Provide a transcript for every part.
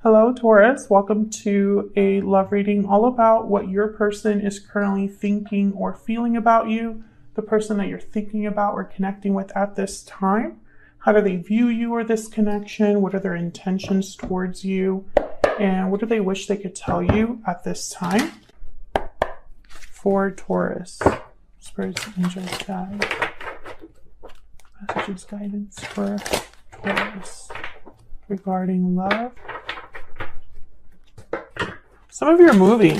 Hello, Taurus. Welcome to a love reading all about what your person is currently thinking or feeling about you, the person that you're thinking about or connecting with at this time. How do they view you or this connection? What are their intentions towards you? And what do they wish they could tell you at this time? For Taurus, spirits, angels, guide, messages, guidance for Taurus regarding love. Some of you are moving,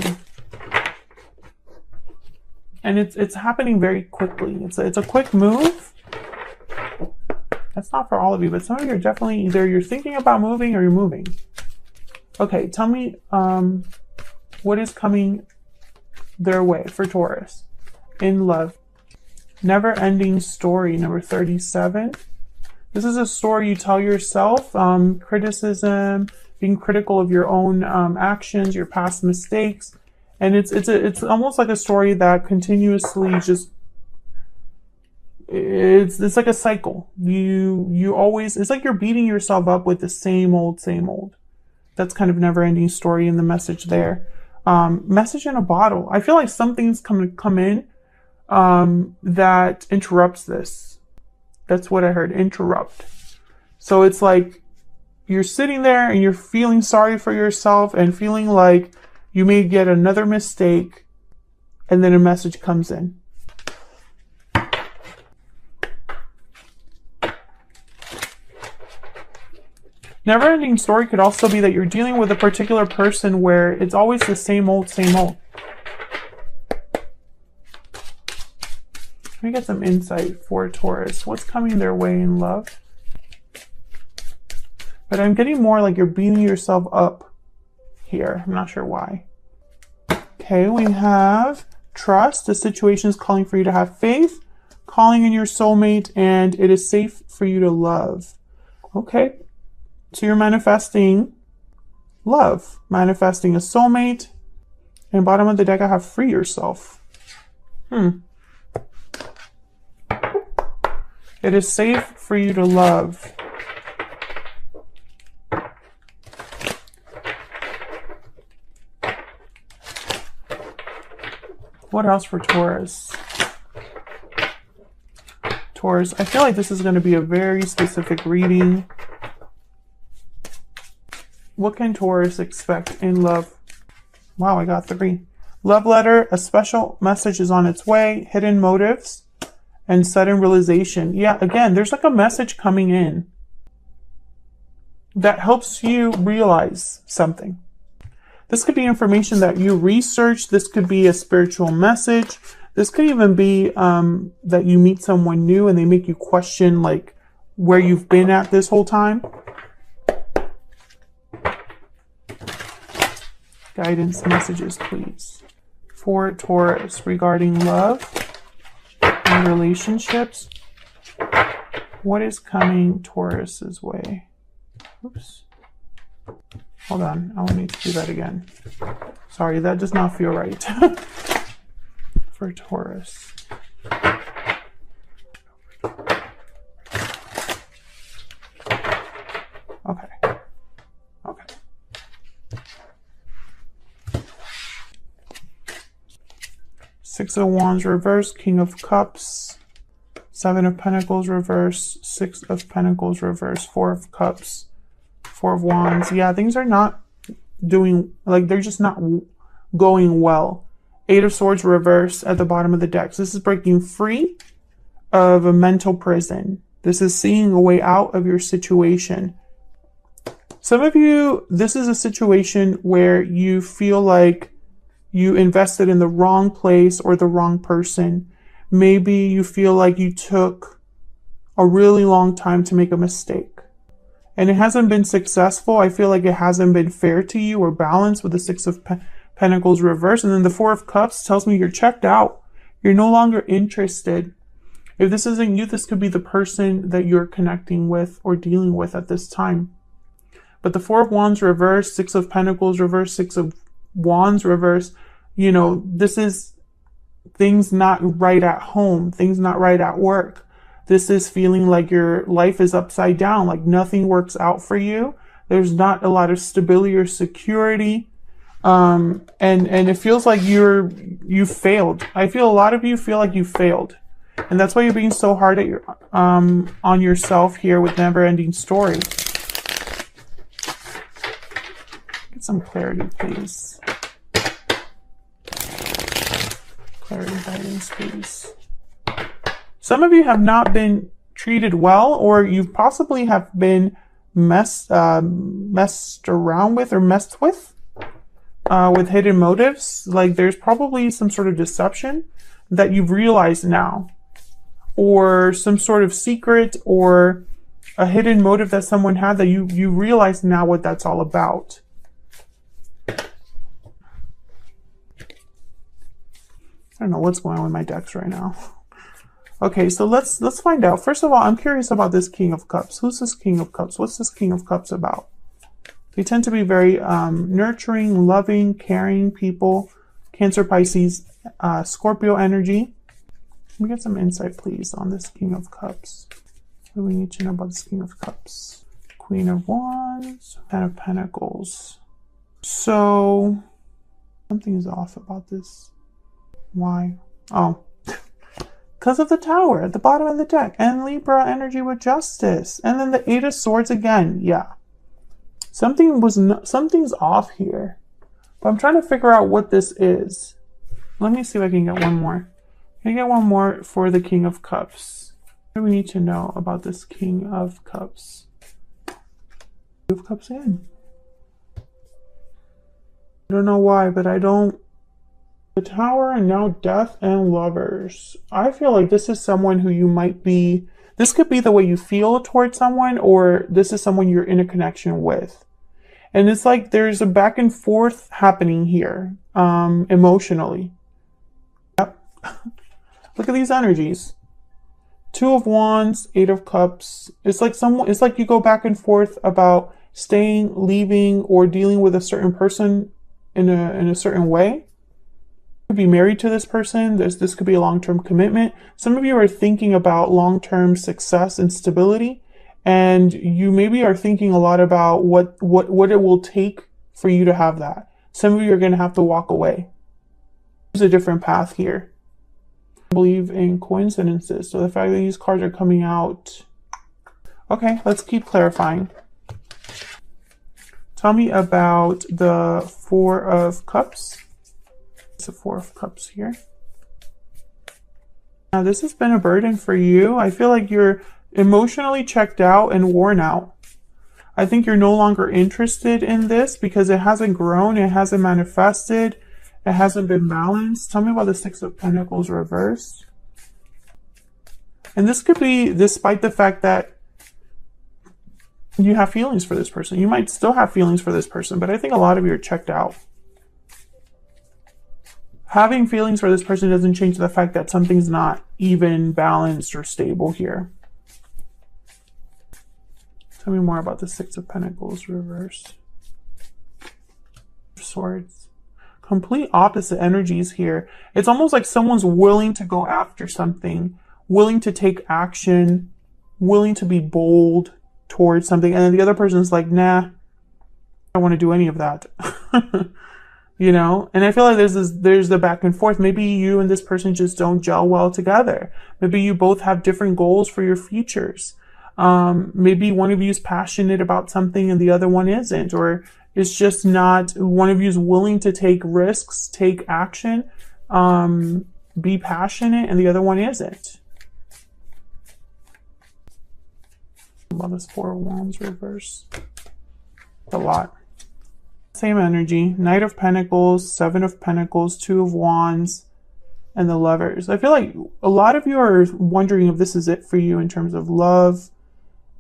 and it's happening very quickly. It's a quick move. That's not for all of you, but some of you are definitely either you're thinking about moving or you're moving. Okay, tell me what is coming their way for Taurus in love. Never-ending story, number 37. This is a story you tell yourself. Criticism, being critical of your own actions, your past mistakes, and it's almost like a story that continuously just it's like a cycle. You always, it's like you're beating yourself up with the same old. That's kind of never-ending story in the message there. Message in a bottle. I feel like something's come in that interrupts this. That's what I heard. Interrupt. So it's like you're sitting there and you're feeling sorry for yourself and feeling like you may get another mistake, and then a message comes in. Never-ending story could also be that you're dealing with a particular person where it's always the same old. Let me get some insight for Taurus. What's coming their way in love? But I'm getting more like you're beating yourself up here. I'm not sure why. Okay, we have trust. The situation is calling for you to have faith, calling in your soulmate, and it is safe for you to love. Okay, so you're manifesting love, manifesting a soulmate. And bottom of the deck, I have free yourself. It is safe for you to love. What else for Taurus? Taurus, I feel like this is going to be a very specific reading. What can Taurus expect in love? Wow, I got 3. Love letter, a special message is on its way, hidden motives, and sudden realization. Yeah, again, there's like a message coming in that helps you realize something. This could be information that you research. This could be a spiritual message. This could even be that you meet someone new and they make you question like where you've been at this whole time. Guidance messages, please. For Taurus regarding love and relationships. What is coming Taurus's way? Oops. Hold on, I will need to do that again. Sorry, that does not feel right. For Taurus. Okay. Six of Wands reverse, King of Cups, 7 of Pentacles reverse, 6 of Pentacles reverse, 4 of Cups, 4 of Wands. Yeah, things are not doing, like they're just not going well. 8 of Swords reverse at the bottom of the deck. So this is breaking free of a mental prison. This is seeing a way out of your situation. Some of you, this is a situation where you feel like you invested in the wrong place or the wrong person. Maybe you feel like you took a really long time to make a mistake and it hasn't been successful. I feel like it hasn't been fair to you or balanced with the 6 of Pentacles reverse. And then the 4 of Cups tells me you're checked out. You're no longer interested. If this isn't you, this could be the person that you're connecting with or dealing with at this time. But the 4 of Wands reverse, 6 of Pentacles reverse, 6 of Wands reverse, you know, this is things not right at home, things not right at work. This is feeling like your life is upside down, like nothing works out for you. There's not a lot of stability or security. And it feels like you failed. I feel a lot of you feel like you failed. And that's why you're being so hard at your on yourself here with Never Ending Story. Get some clarity, please. Clarity, guidance, please. Some of you have not been treated well, or you possibly have been messed around with, or messed with hidden motives. Like there's probably some sort of deception that you've realized now, or some sort of secret or a hidden motive that someone had that you realize now what that's all about. I don't know what's going on with my decks right now. Okay, so let's find out. First of all, I'm curious about this King of Cups. Who's this King of Cups? What's this King of Cups about? They tend to be very nurturing, loving, caring people. Cancer, Pisces, Scorpio energy. Can we get some insight, please, on this King of Cups? What do we need to know about this King of Cups? Queen of Wands, Ten of Pentacles. So, something is off about this. Why? Oh. Because of the Tower at the bottom of the deck. And Libra energy with Justice. And then the Eight of Swords again. Yeah. Something's off here. But I'm trying to figure out what this is. Let me see if I can get one more. Can I get one more for the King of Cups? What do we need to know about this King of Cups? King of Cups in. I don't know why, but I don't. The Tower and now Death and Lovers. I feel like this is someone who you might be. This could be the way you feel towards someone, or this is someone you're in a connection with. And it's like there's a back and forth happening here, emotionally. Yep. Look at these energies. Two of Wands, Eight of Cups. It's like you go back and forth about staying, leaving, or dealing with a certain person in a certain way. Could be married to this person. This could be a long-term commitment. Some of you are thinking about long-term success and stability, and you maybe are thinking a lot about what it will take for you to have that. Some of you are going to have to walk away. There's a different path here. I believe in coincidences, so the fact that these cards are coming out. Okay, let's keep clarifying. Tell me about the Four of Cups. It's a Four of Cups here. Now, this has been a burden for you. I feel like you're emotionally checked out and worn out. I think you're no longer interested in this because it hasn't grown, it hasn't manifested, it hasn't been balanced. Tell me about the Six of Pentacles reversed. And this could be despite the fact that you have feelings for this person. You might still have feelings for this person, but I think a lot of you are checked out. Having feelings for this person doesn't change the fact that something's not even balanced or stable here. Tell me more about the Six of Pentacles reversed. Swords. Complete opposite energies here. It's almost like someone's willing to go after something, willing to take action, willing to be bold towards something. And then the other person's like, nah, I don't want to do any of that. You know, and I feel like there's the back and forth. Maybe you and this person just don't gel well together. Maybe you both have different goals for your futures. Maybe one of you is passionate about something and the other one isn't, or it's just not, one of you is willing to take risks, take action, be passionate, and the other one isn't. About this Four of Wands reverse. A lot. Same energy. Knight of Pentacles, Seven of Pentacles, Two of Wands, and the Lovers. I feel like a lot of you are wondering if this is it for you in terms of love.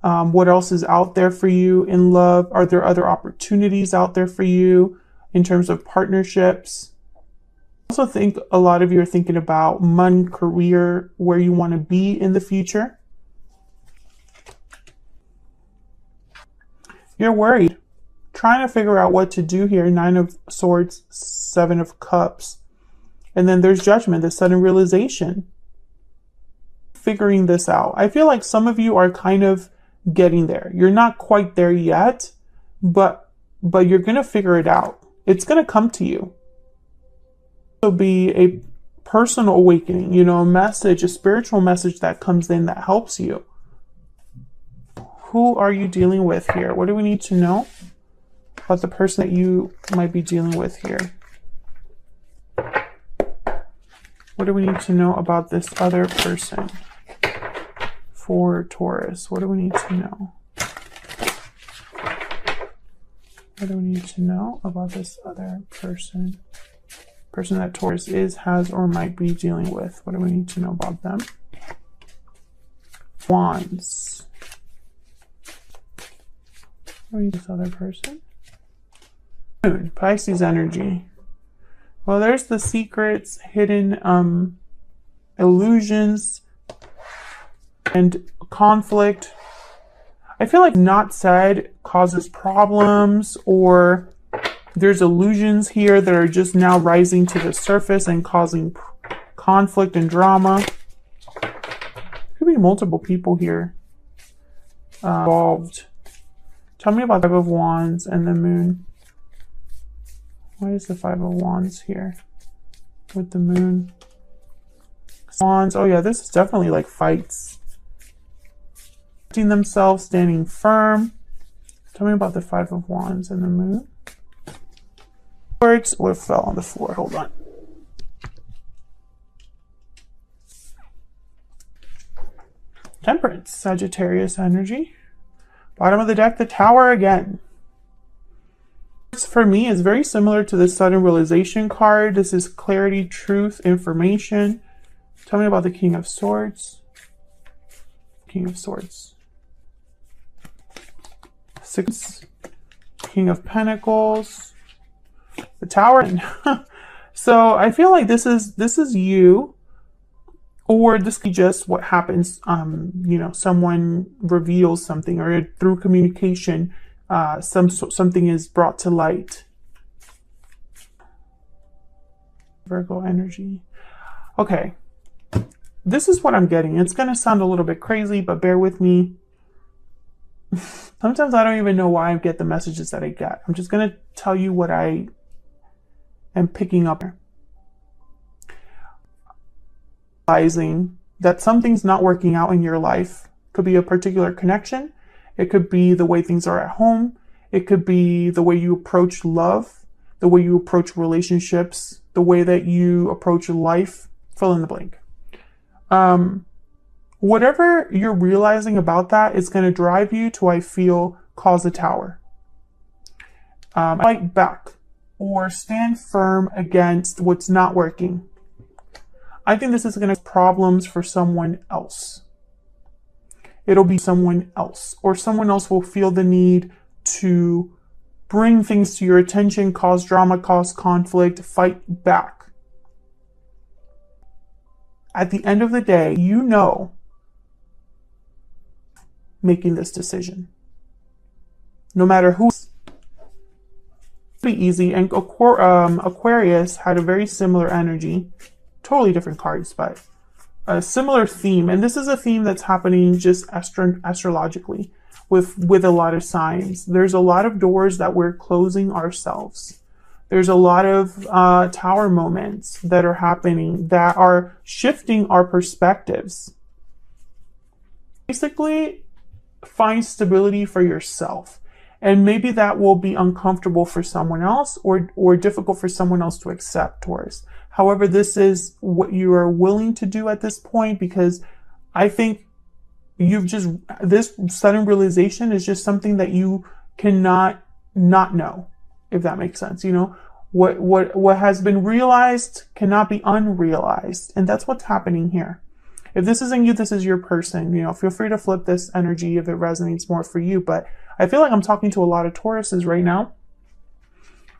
What else is out there for you in love? Are there other opportunities out there for you in terms of partnerships? I also think a lot of you are thinking about money, career, where you want to be in the future. You're worried. Trying to figure out what to do here. Nine of Swords, Seven of Cups. And then there's Judgment, the sudden realization. Figuring this out. I feel like some of you are kind of getting there. You're not quite there yet, but you're going to figure it out. It's going to come to you. It'll be a personal awakening, you know, a message, a spiritual message that comes in that helps you. Who are you dealing with here? What do we need to know about the person that you might be dealing with here? What do we need to know about this other person for Taurus? What do we need to know? What do we need to know about this other person? Person that Taurus is, has, or might be dealing with. What do we need to know about them? Wands. What is this other person? Moon, Pisces energy. Well, there's the secrets, hidden illusions, and conflict. I feel like not said causes problems, or there's illusions here that are just now rising to the surface and causing conflict and drama. Could be multiple people here involved. Tell me about the Five of Wands and the Moon. Why is the Five of Wands here with the Moon? Wands. Oh yeah, this is definitely like fights. Themselves, standing firm. Tell me about the Five of Wands and the Moon. Words. What fell on the floor? Hold on. Temperance, Sagittarius energy. Bottom of the deck, the Tower again. For me, is very similar to the sudden realization card. This is clarity, truth, information. Tell me about the King of Swords. King of Swords. Six. King of Pentacles. The Tower. So I feel like this is you. Or this could be just what happens, you know, someone reveals something, or through communication, something is brought to light. Virgo energy. Okay. This is what I'm getting. It's going to sound a little bit crazy, but bear with me. Sometimes I don't even know why I get the messages that I get. I'm just going to tell you what I am picking up. Realizing that something's not working out in your life. Could be a particular connection. It could be the way things are at home. It could be the way you approach love, the way you approach relationships, the way that you approach life. Fill in the blank. Whatever you're realizing about that is going to drive you to, I feel, cause a tower. Fight back or stand firm against what's not working. I think this is going to cause problems for someone else. It'll be someone else, or someone else will feel the need to bring things to your attention, cause drama, cause conflict, fight back. At the end of the day, you know, making this decision. No matter who. It'll be easy. And Aquarius had a very similar energy. Totally different cards, but a similar theme. And this is a theme that's happening just astrologically with a lot of signs. There's a lot of doors that we're closing ourselves. There's a lot of tower moments that are happening that are shifting our perspectives. Basically, find stability for yourself. And maybe that will be uncomfortable for someone else, or difficult for someone else to accept, Taurus. However, this is what you are willing to do at this point, because I think this sudden realization is just something that you cannot not know, if that makes sense. You know, what has been realized cannot be unrealized. And that's what's happening here. If this isn't you, this is your person. You know, feel free to flip this energy if it resonates more for you. But I feel like I'm talking to a lot of Tauruses right now.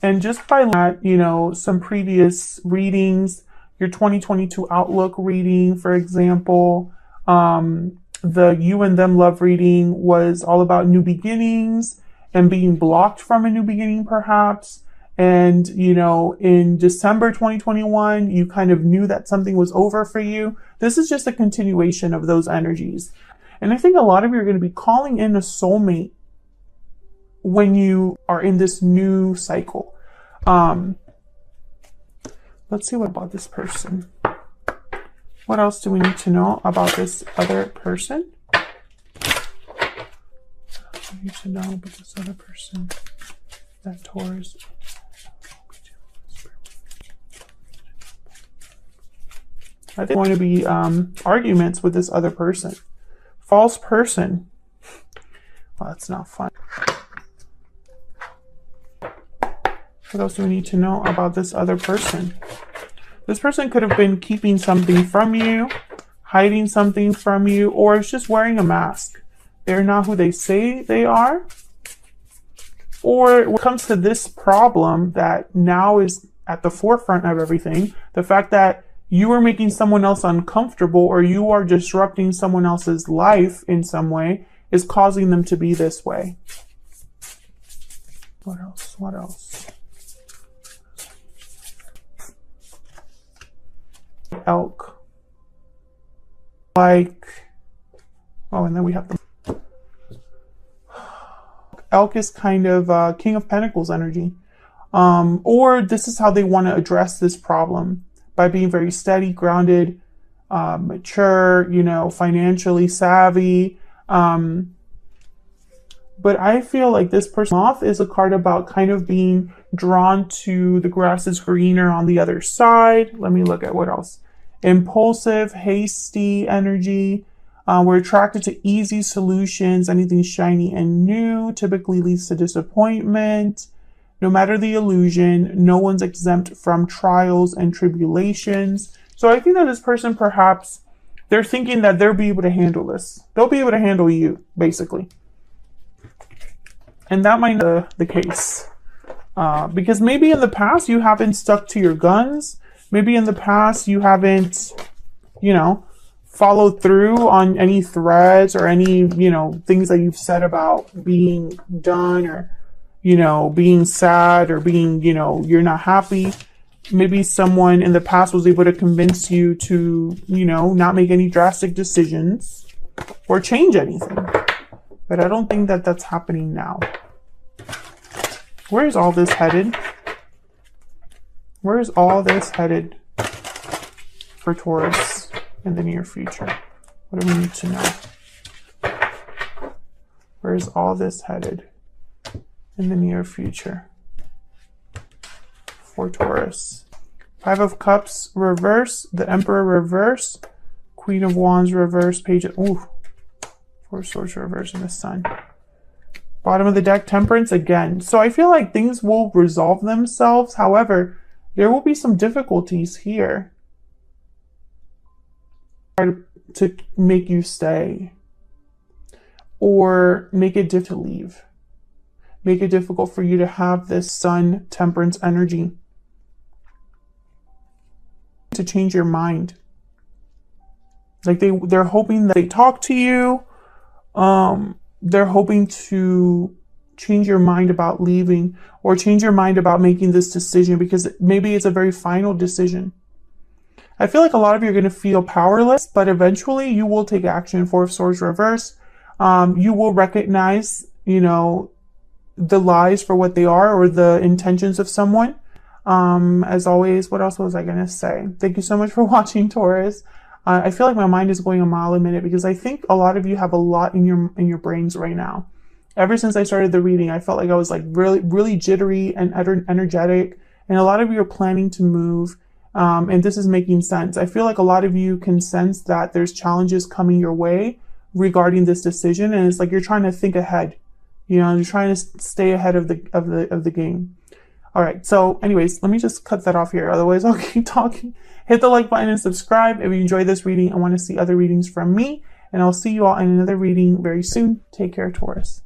And just by that, you know, some previous readings, your 2022 outlook reading, for example, the You and Them love reading was all about new beginnings and being blocked from a new beginning, perhaps. And, you know, in December 2021, you kind of knew that something was over for you. This is just a continuation of those energies. And I think a lot of you are going to be calling in a soulmate when you are in this new cycle. Let's see what about this person. What else do we need to know about this other person? We need to know about this other person. That Taurus. I think there's going to be arguments with this other person. False person. Well, that's not fun. What else do we need to know about this other person? This person could have been keeping something from you, hiding something from you, or is just wearing a mask. They're not who they say they are. Or when it comes to this problem that now is at the forefront of everything, the fact that you are making someone else uncomfortable or you are disrupting someone else's life in some way is causing them to be this way. What else? What else? Elk. Like, oh, and then we have the Elk is kind of King of Pentacles energy. Or this is how they want to address this problem, by being very steady, grounded, mature, you know, financially savvy. But I feel like this person off is a card about kind of being drawn to the grass is greener on the other side. Let me look at what else. Impulsive, hasty energy. We're attracted to easy solutions. Anything shiny and new typically leads to disappointment. No matter the illusion, no one's exempt from trials and tribulations. So I think that this person, perhaps, they're thinking that they'll be able to handle this. They'll be able to handle you, basically. And that might be the case. Because maybe in the past you haven't stuck to your guns. Maybe in the past you haven't, you know, followed through on any threads or any, you know, things that you've said about being done or, you know, being sad or being, you know, you're not happy. Maybe someone in the past was able to convince you to, you know, not make any drastic decisions or change anything. But I don't think that that's happening now. Where is all this headed? Where is all this headed for Taurus in the near future? What do we need to know? Where is all this headed in the near future for Taurus? Five of Cups reverse, the Emperor reverse, Queen of Wands reverse, Page of, ooh, Four of Swords reverse, and the Sun. Bottom of the deck, Temperance again. So I feel like things will resolve themselves. However, there will be some difficulties here to make you stay or make it difficult to leave. Make it difficult for you to have this Sun Temperance energy. To change your mind. Like they're hoping that they talk to you. They're hoping to change your mind about leaving or change your mind about making this decision because maybe it's a very final decision. I feel like a lot of you are going to feel powerless, but eventually you will take action. Four of Swords reverse. You will recognize, you know, the lies for what they are or the intentions of someone. As always, what else was I going to say? Thank you so much for watching, Taurus. I feel like my mind is going a mile a minute because I think a lot of you have a lot in your brains right now. Ever since I started the reading, I felt like I was like really jittery and energetic, and a lot of you are planning to move, and this is making sense. I feel like a lot of you can sense that there's challenges coming your way regarding this decision, and it's like you're trying to think ahead. You know, you're trying to stay ahead of the game. All right. So anyways, let me just cut that off here. Otherwise, I'll keep talking. Hit the like button and subscribe if you enjoyed this reading and want to see other readings from me. And I'll see you all in another reading very soon. Take care, Taurus.